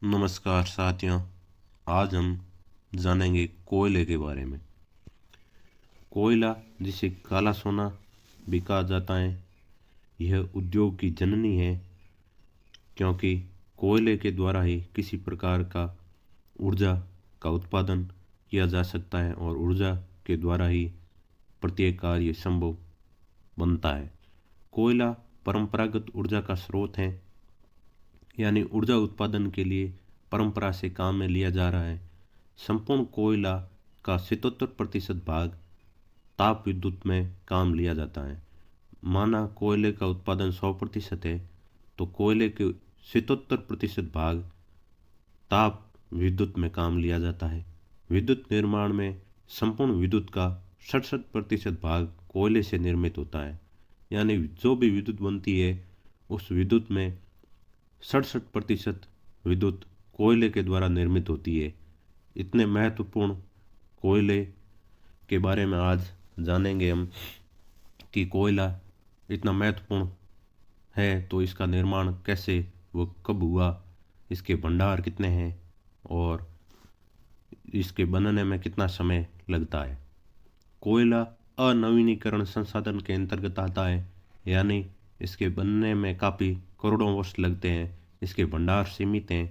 नमस्कार साथियों। आज हम जानेंगे कोयले के बारे में। कोयला, जिसे काला सोना भी कहा जाता है, यह उद्योग की जननी है, क्योंकि कोयले के द्वारा ही किसी प्रकार का ऊर्जा का उत्पादन किया जा सकता है और ऊर्जा के द्वारा ही प्रत्येक कार्य संभव बनता है। कोयला परंपरागत ऊर्जा का स्रोत है, यानी ऊर्जा उत्पादन के लिए परंपरा से काम में लिया जा रहा है। संपूर्ण कोयला का 77% भाग ताप विद्युत में काम लिया जाता है। माना कोयले का उत्पादन 100% है, तो कोयले के 77% भाग ताप विद्युत में काम लिया जाता है। विद्युत निर्माण में संपूर्ण विद्युत का 67% भाग कोयले से निर्मित होता है, यानी जो भी विद्युत बनती है उस विद्युत में 67% विद्युत कोयले के द्वारा निर्मित होती है। इतने महत्वपूर्ण कोयले के बारे में आज जानेंगे हम कि कोयला इतना महत्वपूर्ण है तो इसका निर्माण कैसे व कब हुआ, इसके भंडार कितने हैं और इसके बनने में कितना समय लगता है। कोयला अनवीनीकरण संसाधन के अंतर्गत आता है, यानी इसके बनने में काफ़ी करोड़ों वर्ष लगते हैं। इसके भंडार सीमित हैं।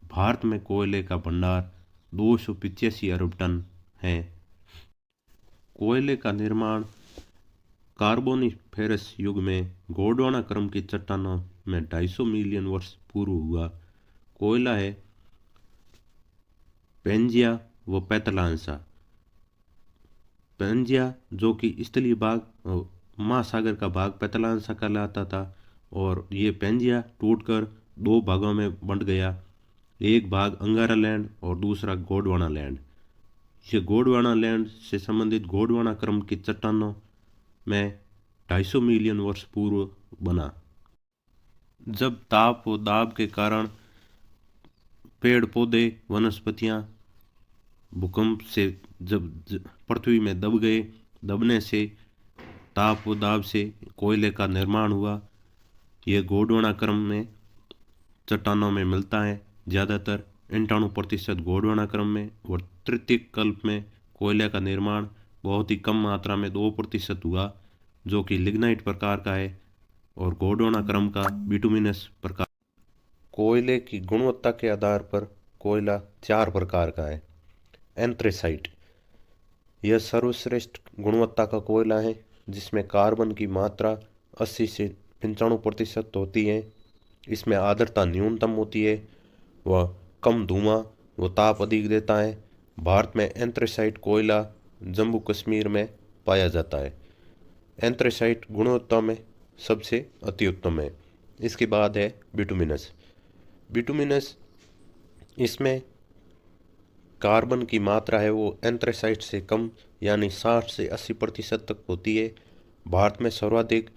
भारत में कोयले का भंडार 285 अरब टन है। कोयले का निर्माण कार्बोनिफेरस युग में गोंडवाना क्रम की चट्टानों में 250 मिलियन वर्ष पूर्व हुआ। कोयला है पेंजिया व पैतलांसा। पेंजिया जो कि स्थलीय भाग महासागर का भाग पैतलांसा कहलाता था, और ये पेंजिया टूटकर दो भागों में बंट गया। एक भाग अंगारा लैंड और दूसरा गोंडवाना लैंड। ये गोंडवाना लैंड से संबंधित गोंडवाना क्रम की चट्टानों में 250 मिलियन वर्ष पूर्व बना। जब ताप व दाब के कारण पेड़ पौधे वनस्पतियां भूकंप से पृथ्वी में दब गए, दबने से ताप व दाब से कोयले का निर्माण हुआ। यह गोंडवाना क्रम में चट्टानों में मिलता है। ज़्यादातर 98% गोंडवाना क्रम में और तृतीय कल्प में कोयले का निर्माण बहुत ही कम मात्रा में 2% हुआ, जो कि लिग्नाइट प्रकार का है, और गोंडवाना क्रम का बिटुमिनस प्रकार। कोयले की गुणवत्ता के आधार पर कोयला 4 प्रकार का है। एंथ्रेसाइट, यह सर्वश्रेष्ठ गुणवत्ता का कोयला है, जिसमें कार्बन की मात्रा 80 से 95% होती है। इसमें आर्द्रता न्यूनतम होती है, वह कम धुआं व ताप अधिक देता है। भारत में एंथ्रेसाइट कोयला जम्मू कश्मीर में पाया जाता है। एंथ्रेसाइट गुणवत्ता में सबसे अति उत्तम है। इसके बाद है बिटुमिनस। बिटुमिनस, इसमें कार्बन की मात्रा है वो एंथ्रेसाइट से कम, यानी 60 से 80% तक होती है। भारत में सर्वाधिक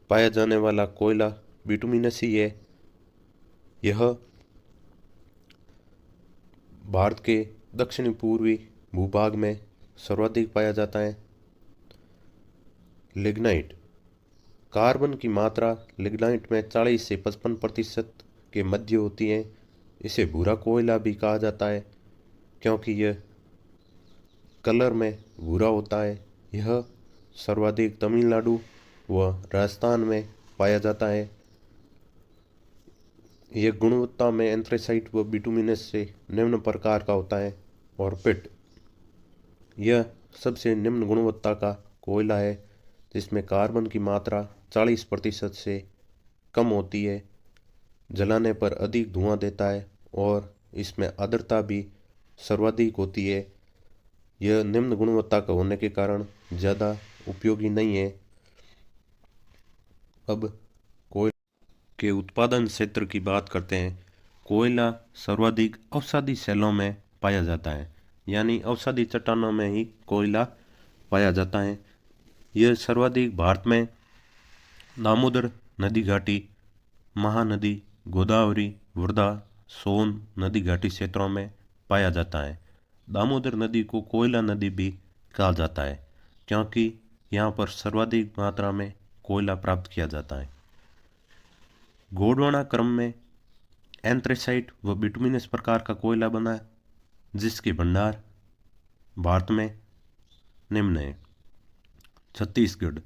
पाया जाने वाला कोयला बिटुमिनस ही है। यह भारत के दक्षिणी पूर्वी भूभाग में सर्वाधिक पाया जाता है। लिग्नाइट, कार्बन की मात्रा लिग्नाइट में 40 से 55% के मध्य होती है। इसे भूरा कोयला भी कहा जाता है, क्योंकि यह कलर में भूरा होता है। यह सर्वाधिक तमिलनाडु व राजस्थान में पाया जाता है। यह गुणवत्ता में एंथ्रेसाइट व बिटुमिनस से निम्न प्रकार का होता है। और पिट, यह सबसे निम्न गुणवत्ता का कोयला है, जिसमें कार्बन की मात्रा 40% से कम होती है, जलाने पर अधिक धुआं देता है और इसमें आर्द्रता भी सर्वाधिक होती है। यह निम्न गुणवत्ता का होने के कारण ज़्यादा उपयोगी नहीं है। अब कोयले के उत्पादन क्षेत्र की बात करते हैं। कोयला सर्वाधिक अवसादी शैलों में पाया जाता है, यानी अवसादी चट्टानों में ही कोयला पाया जाता है। यह सर्वाधिक भारत में दामोदर नदी घाटी, महानदी, गोदावरी, वर्धा, सोन नदी घाटी क्षेत्रों में पाया जाता है। दामोदर नदी को कोयला नदी भी कहा जाता है, क्योंकि यहाँ पर सर्वाधिक मात्रा में कोयला प्राप्त किया जाता है। गोंडवाना क्रम में एंथ्रेसाइट व बिटुमिनस प्रकार का कोयला बना है, जिसके भंडार भारत में निम्न है। छत्तीसगढ़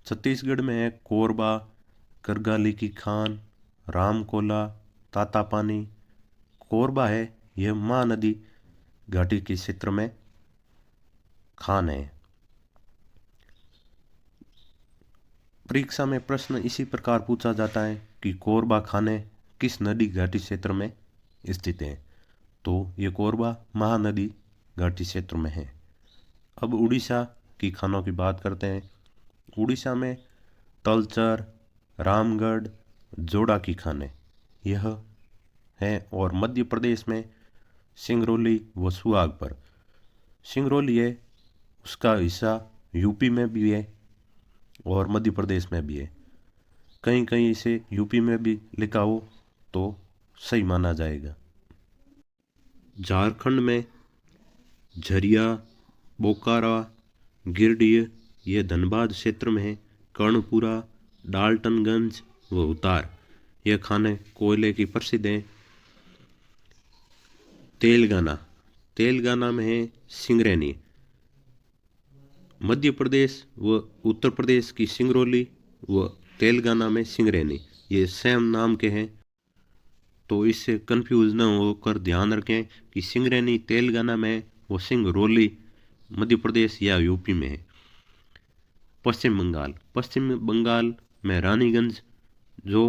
छत्तीसगढ़ में है कोरबा, करगाली की खान, रामकोला, तातापानी। कोरबा है, यह महानदी घाटी के क्षेत्र में खान है। परीक्षा में प्रश्न इसी प्रकार पूछा जाता है कि कोरबा खाने किस नदी घाटी क्षेत्र में स्थित है, तो ये कोरबा महानदी घाटी क्षेत्र में है। अब उड़ीसा की खानों की बात करते हैं। उड़ीसा में तलचर, रामगढ़, जोड़ा की खानें यह है, और मध्य प्रदेश में सिंगरौली व सुहागपुर। सिंगरौली है, उसका हिस्सा यूपी में भी है और मध्य प्रदेश में भी है। कहीं कहीं इसे यूपी में भी लिखा हो तो सही माना जाएगा। झारखंड में झरिया, बोकारो, गिरिडीह ये धनबाद क्षेत्र में है। कर्णपुरा, डाल्टनगंज व उतार ये खाने कोयले की प्रसिद्ध हैं। तेलंगाना में है सिंगरैनी। मध्य प्रदेश व उत्तर प्रदेश की सिंगरौली व तेलंगाना में सिंगरैनी ये सेम नाम के हैं, तो इससे कंफ्यूज न होकर ध्यान रखें कि सिंगरैनी तेलंगाना में वो सिंगरौली मध्य प्रदेश या यूपी में है। पश्चिम बंगाल में रानीगंज, जो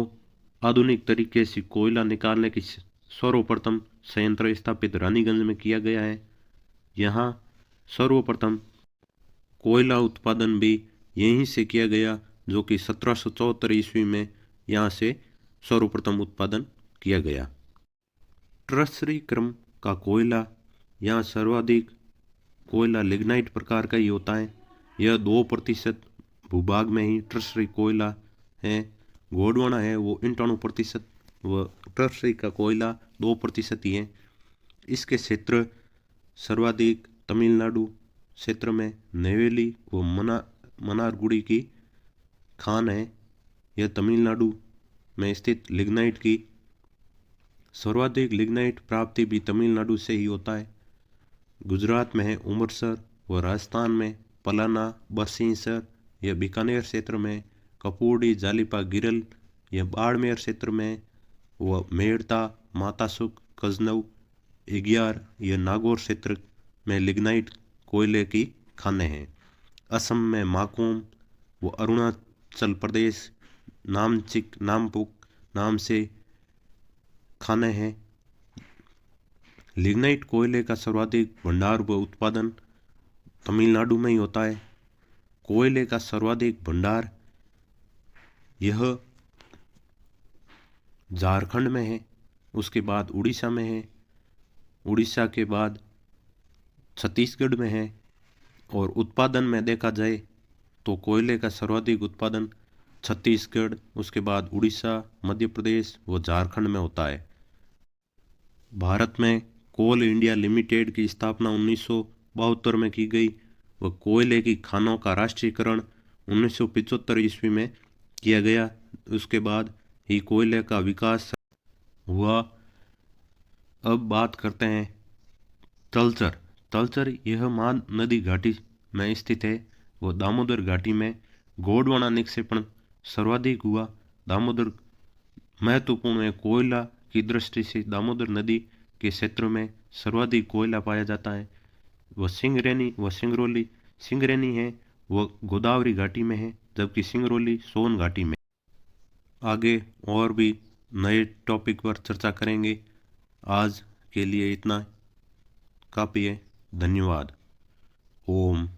आधुनिक तरीके से कोयला निकालने की सर्वप्रथम संयंत्र स्थापित रानीगंज में किया गया है। यहाँ सर्वप्रथम कोयला उत्पादन भी यहीं से किया गया, जो कि 1774 ईस्वी में यहाँ से सर्वप्रथम उत्पादन किया गया। टर्शरी क्रम का कोयला, यहाँ सर्वाधिक कोयला लिग्नाइट प्रकार का ही होता है। यह 2% भूभाग में ही टर्शरी कोयला है। गोंडवाना है वो 98% व टर्शरी का कोयला 2% ही है। इसके क्षेत्र सर्वाधिक तमिलनाडु क्षेत्र में नेवेली व मनारगुड़ी की खान है। यह तमिलनाडु में स्थित लिग्नाइट की सर्वाधिक लिग्नाइट प्राप्ति भी तमिलनाडु से ही होता है। गुजरात में है उमरसर व राजस्थान में पलाना, बरसिंसर, यह बीकानेर क्षेत्र में कपूरडी, जालिपा, गिरल, यह बाड़मेर क्षेत्र में व मेड़ता, मातासुक, कजनऊ, इग्यार, यह नागौर क्षेत्र में लिग्नाइट कोयले की खानें हैं। असम में माकुम व अरुणाचल प्रदेश नामचिक, नामपुक नाम से खानें हैं। लिग्नाइट कोयले का सर्वाधिक भंडार व उत्पादन तमिलनाडु में ही होता है। कोयले का सर्वाधिक भंडार यह झारखंड में है, उसके बाद उड़ीसा में है, उड़ीसा के बाद छत्तीसगढ़ में है, और उत्पादन में देखा जाए तो कोयले का सर्वाधिक उत्पादन छत्तीसगढ़, उसके बाद उड़ीसा, मध्य प्रदेश व झारखंड में होता है। भारत में कोल इंडिया लिमिटेड की स्थापना 1972 में की गई व कोयले की खानों का राष्ट्रीयकरण 1975 ईस्वी में किया गया। उसके बाद ही कोयले का विकास हुआ। अब बात करते हैं तलचर यह महानदी घाटी में स्थित है व दामोदर घाटी में गोंडवाना निक्षेपण सर्वाधिक हुआ। दामोदर महत्वपूर्ण है कोयला की दृष्टि से। दामोदर नदी के क्षेत्र में सर्वाधिक कोयला पाया जाता है। वह सिंगरैनी व सिंगरैनी है वह गोदावरी घाटी में है, जबकि सिंगरौली सोन घाटी में। आगे और भी नए टॉपिक पर चर्चा करेंगे। आज के लिए इतना काफ़ी है। धन्यवाद। ओम।